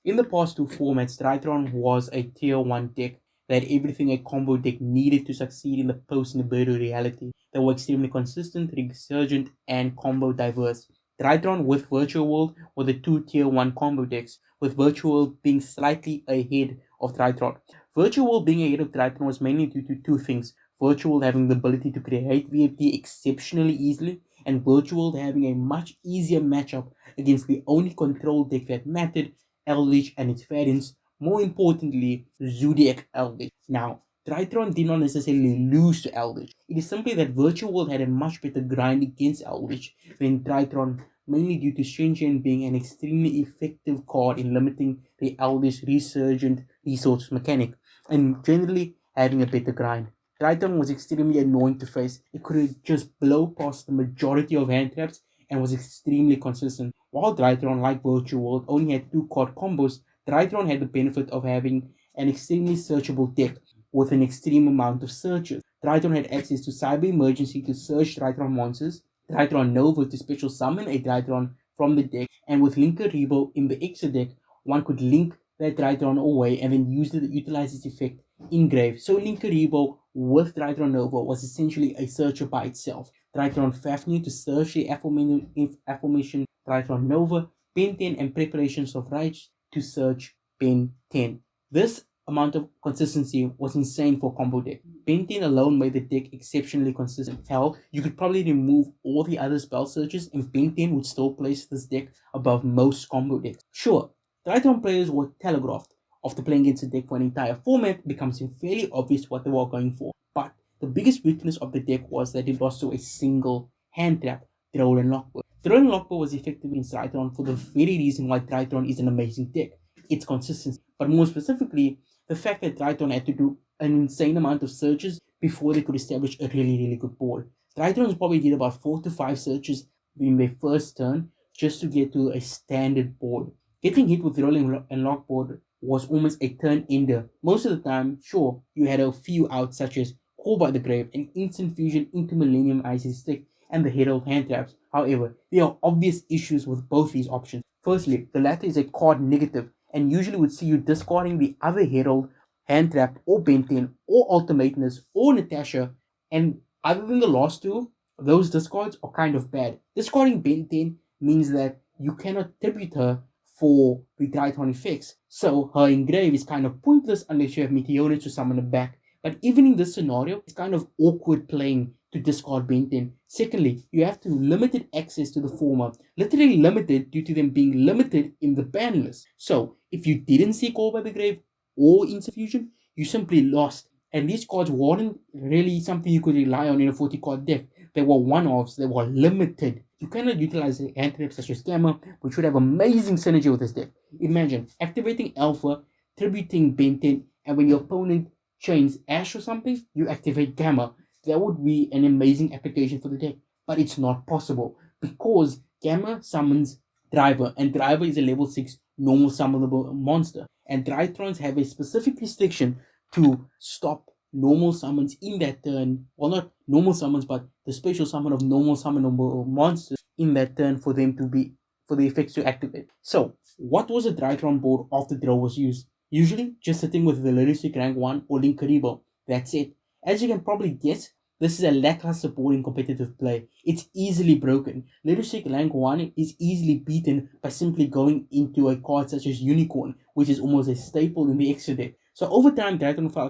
In the past two formats, Drytron was a tier 1 deck that had everything a combo deck needed to succeed in the post-Nibiru reality. They were extremely consistent, resurgent, and combo diverse. Drytron with Virtual World were the two tier 1 combo decks, with Virtual World being slightly ahead of Drytron. Virtual World being ahead of Drytron was mainly due to two things: Virtual World having the ability to create VFD exceptionally easily, and Virtual World having a much easier matchup against the only control deck that mattered, Eldritch and its variants, more importantly, Zodiac Eldritch. Now, Drytron did not necessarily lose to Eldritch. It is simply that Virtual World had a much better grind against Eldritch than Drytron, mainly due to Shenchen being an extremely effective card in limiting the Eldritch resurgent resource mechanic, and generally having a better grind. Drytron was extremely annoying to face. It could just blow past the majority of hand traps and was extremely consistent. While Drytron, like Virtual World, only had two card combos, Drytron had the benefit of having an extremely searchable deck with an extreme amount of searches. Drytron had access to Cyber Emergency to search Drytron monsters, Drytron Nova to special summon a Drytron from the deck, and with Linker Rebo in the extra deck, one could link that Drytron away and then utilize its effect in grave. So Linker Rebo with Drytron Nova was essentially a searcher by itself. Drytron Fafnir to search the aforementioned Drytron Nova, Pen 10, and preparations of Rights to search Pen 10. This amount of consistency was insane for combo deck. Pen 10 alone made the deck exceptionally consistent. Hell, you could probably remove all the other spell searches and Pen 10 would still place this deck above most combo decks. Sure, Drytron players were telegraphed. After playing against a deck for an entire format, it becomes fairly obvious what they were going for. But the biggest weakness of the deck was that it lost to a single hand trap, Throw and Lockbow. Throw and Lockbow was effective in Drytron for the very reason why Drytron is an amazing deck. Its consistency. But more specifically, the fact that Drytron had to do an insane amount of searches before they could establish a really good board. Drytron probably did about 4 to 5 searches in their first turn just to get to a standard board. Getting hit with Rolling and Lockboard was almost a turn ender. Most of the time, sure, you had a few outs such as Call by the Grave and Instant Fusion into Millennium Icy Stick and the Herald hand traps. However, there are obvious issues with both these options. Firstly, the latter is a card negative and usually would see you discarding the other Herald, hand trap, or Benton, or Ultimateness, or Natasha, and other than the last two, those discards are kind of bad. Discarding Benton means that you cannot tribute her for the Drytron effects, so her engrave is kind of pointless unless you have Meteorite to summon her back. But even in this scenario, it's kind of awkward playing to discard Benton. Secondly, you have to limited access to the former, literally limited due to them being limited in the ban list. So if you didn't see Call by the Grave or Instant Fusion, you simply lost. And these cards weren't really something you could rely on in a 40 card deck. They were one-offs, they were limited. You cannot utilize hand traps such as Gamma, which would have amazing synergy with this deck. Imagine activating Alpha, tributing Benton, and when your opponent chains Ash or something, you activate Gamma. That would be an amazing application for the deck. But it's not possible because Gamma summons Driver, and Driver is a level 6 normal summonable monster. And Drytrons have a specific restriction to stop normal summons in that turn. Well, not normal summons, but the special summon of normal summonable monsters in that turn for them to be for the effects to activate. So, what was a Drytron board after draw was used? Usually, just sitting with the Lyristic rank 1 or Link Karibo. That's it. As you can probably guess, this is a lackluster board in competitive play. It's easily broken. Lyristic rank 1 is easily beaten by simply going into a card such as Unicorn, which is almost a staple in the extra deck. So over time, Drytron fell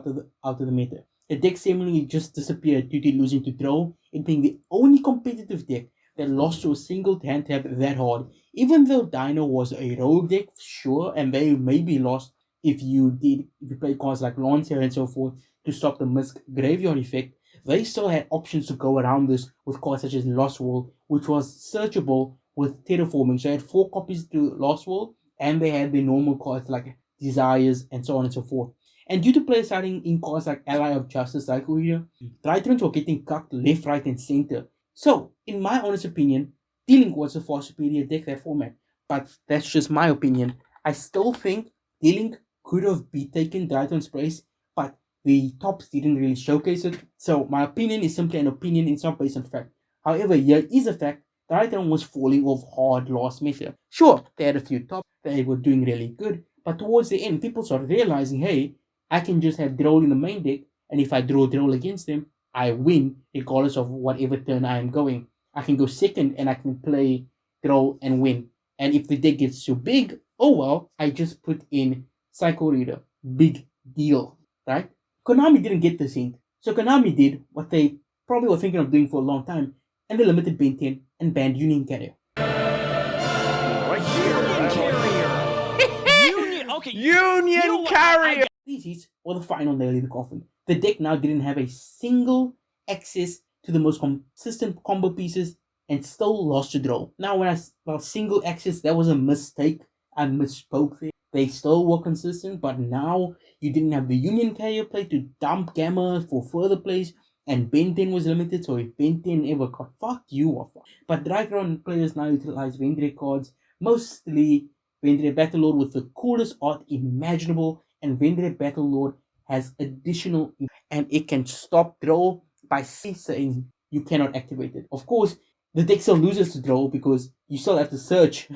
out of the meta. The deck seemingly just disappeared due to losing to Draw, it being the only competitive deck that lost to a single hand tap that hard. Even though Dino was a rogue deck, sure, and they may be lost if you play cards like Lancer and so forth to stop the Misk Graveyard effect, they still had options to go around this with cards such as Lost World, which was searchable with Terraforming. So they had 4 copies to Lost World, and they had the normal cards like Desires and so on and so forth. And due to players starting in cards like Ally of Justice, like here, Drytrons were getting cucked left, right, and center. So, in my honest opinion, D-Link was a far superior deck that format. But that's just my opinion. I still think D-Link could have taken Drytron's place, but the tops didn't really showcase it. So my opinion is simply an opinion, it's not based on fact. However, here is a fact. Drytron was falling off hard last meta. Sure, they had a few tops that were doing really good, But towards the end, people start realizing, hey, I can just have Droll in the main deck, and if I draw Droll against them, I win regardless of whatever turn I am going. I can go second and I can play Droll and win. And if the deck gets too big, oh well, I just put in Psycho Reader. Big deal, right? Konami didn't get this hint. So Konami did what they probably were thinking of doing for a long time, and they limited Ben 10 and banned Union Carrier. Union Carrier! These hits were the final nail in the coffin. The deck now didn't have a single access to the most consistent combo pieces and still lost to draw. Now, when single access, that was a mistake. I misspoke there. They still were consistent, but now you didn't have the Union Carrier play to dump Gamma for further plays, and Ben 10 was limited, so if Ben 10 ever got fucked, you were fucked. But Drytron players now utilize Vendread cards, mostly Vendread Battlelord with the coolest art imaginable, and Vendread Battlelord has additional, and it can stop draw by saying you cannot activate it. Of course, the deck still loses to draw because you still have to search,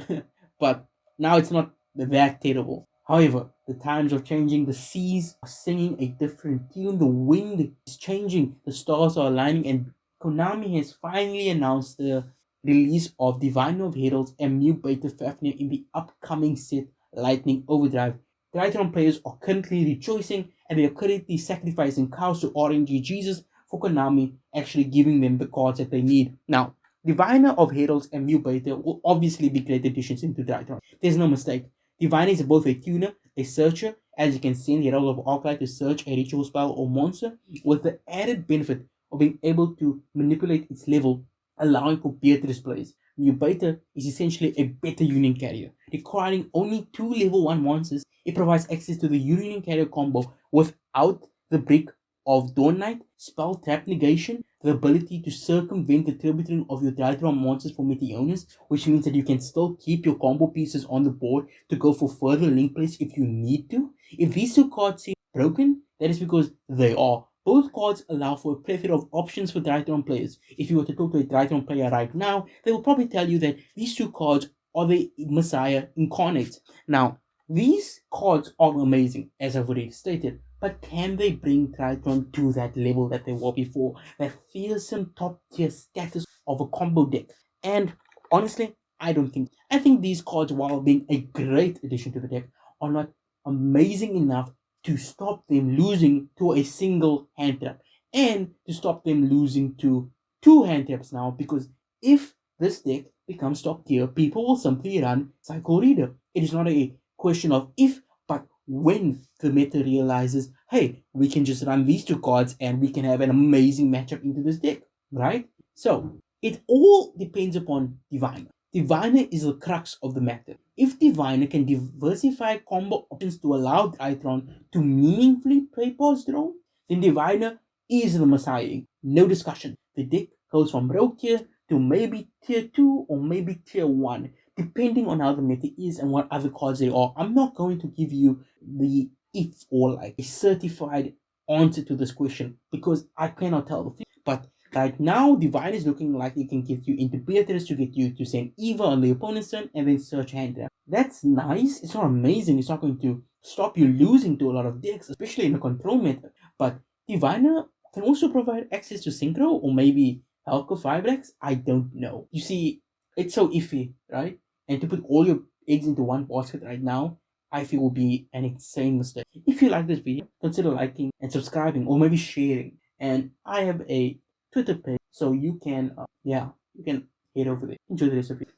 but now it's not that terrible. However, the times are changing, the seas are singing a different tune, the wind is changing, the stars are aligning, and Konami has finally announced the release of Diviner of Heralds and New Beta Fafnir in the upcoming set Lightning Overdrive. Drytron players are currently rejoicing, and they are currently sacrificing cows to RNG Jesus for Konami actually giving them the cards that they need. Now, Diviner of Heralds and Mu Beta will obviously be great additions into Drytron. There's no mistake. Diviner is both a tuner, a searcher, as you can send Herald of Arclight to search a ritual spell or monster, with the added benefit of being able to manipulate its level, allowing for Beatrice plays. Mu Beta is essentially a better Union Carrier. Requiring only 2 level 1 monsters, it provides access to the Union Carrier combo without the brick of Dawn Knight, spell trap negation, the ability to circumvent the tributary of your Drytron monsters for Meteonis, which means that you can still keep your combo pieces on the board to go for further link plays if you need to. If these two cards seem broken, that is because they are. Both cards allow for a plethora of options for Drytron players. If you were to talk to a Drytron player right now, they will probably tell you that these two cards are the Messiah incarnate. Now, these cards are amazing, as I've already stated, but can they bring Drytron to that level that they were before? That fearsome top tier status of a combo deck? And honestly, I don't think. I think these cards, while being a great addition to the deck, are not amazing enough to stop them losing to a single hand trap, and to stop them losing to 2 hand traps now, because if this deck becomes top tier, people will simply run Psycho Reader. It is not a question of if, but when the meta realizes, hey, we can just run these 2 cards and we can have an amazing matchup into this deck, right? So it all depends upon Diviner. Diviner is the crux of the matter. If Diviner can diversify combo options to allow Drytron to meaningfully play past draw, then Diviner is the messiah. No discussion. The deck goes from rogue tier to maybe tier 2 or maybe tier 1, depending on how the meta is and what other cards there are. I'm not going to give you the if or like a certified answer to this question because I cannot tell the future. But right now, Divine is looking like it can get you into Beatrice to get you to send Eva on the opponent's turn and then search hand trap. That's nice. It's not amazing. It's not going to stop you losing to a lot of decks, especially in a control meta. But Diviner can also provide access to Synchro or maybe Helco 5 decks. I don't know. You see, it's so iffy, right? And to put all your eggs into one basket right now, I feel will be an insane mistake. If you like this video, consider liking and subscribing or maybe sharing. And I have a Twitter page, so you can, you can head over there. Enjoy the rest of it.